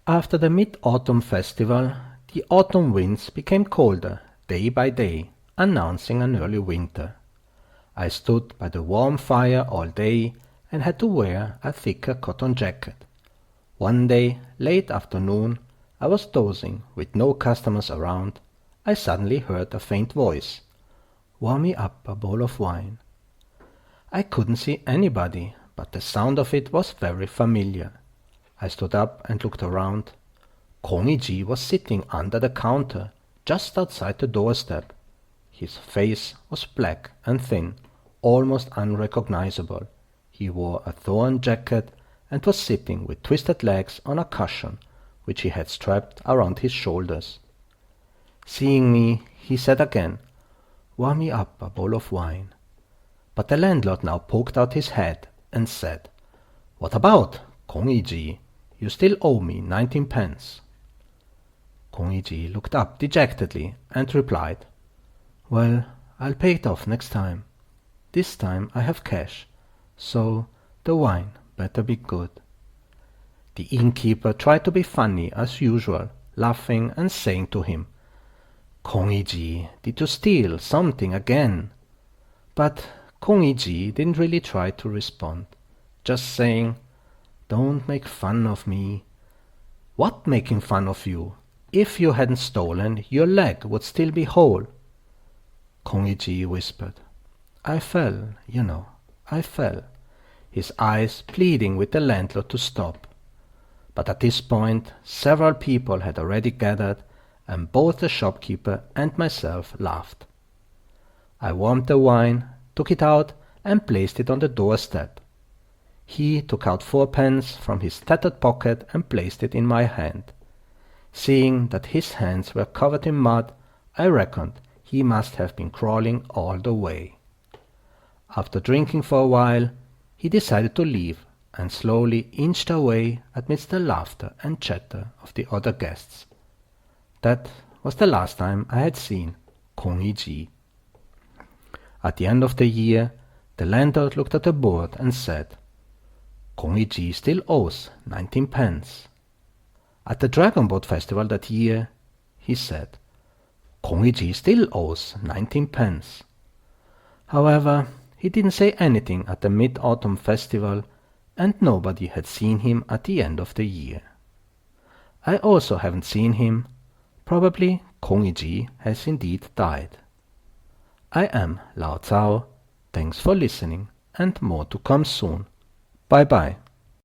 After the Mid-Autumn Festival, the autumn winds became colder day by day, announcing an early winter. I stood by the warm fire all day and had to wear a thicker cotton jacket. One day, late afternoon, I was dozing with no customers around. I suddenly heard a faint voice. "Warm me up a bowl of wine." I couldn't see anybody, but the sound of it was very familiar. I stood up and looked around. Kong Yiji was sitting under the counter, just outside the doorstep. His face was black and thin, almost unrecognizable. He wore a torn jacket and was sitting with twisted legs on a cushion, which he had strapped around his shoulders. Seeing me, he said again, "Warm me up a bowl of wine." But the landlord now poked out his head and said, "What about, Kong Yiji? You still owe me 19 pence. Kong Yiji looked up dejectedly and replied, "Well, I'll pay it off next time. This time I have cash, so the wine better be good." The innkeeper tried to be funny as usual, laughing and saying to him, "Kong Yiji, did you steal something again?" But Kong Yiji didn't really try to respond, just saying, "Don't make fun of me." "What making fun of you? If you hadn't stolen, your leg would still be whole." Kong Yiji whispered, "I fell, I fell," his eyes pleading with the landlord to stop. But at this point, several people had already gathered, and both the shopkeeper and myself laughed. I warmed the wine, took it out, and placed it on the doorstep. He took out 4 pence from his tattered pocket and placed it in my hand. Seeing that his hands were covered in mud, I reckoned he must have been crawling all the way. After drinking for a while, he decided to leave and slowly inched away amidst the laughter and chatter of the other guests. That was the last time I had seen Kong Yiji. At the end of the year, the landlord looked at the board and said, "Kong Yiji still owes 19 pence. At the Dragon Boat Festival that year, he said, "Kong Yiji still owes 19 pence. However, he didn't say anything at the Mid-Autumn Festival, and nobody had seen him at the end of the year. I also haven't seen him. Probably Kong Yiji has indeed died. I am Lao Cao. Thanks for listening, and more to come soon. Bye bye.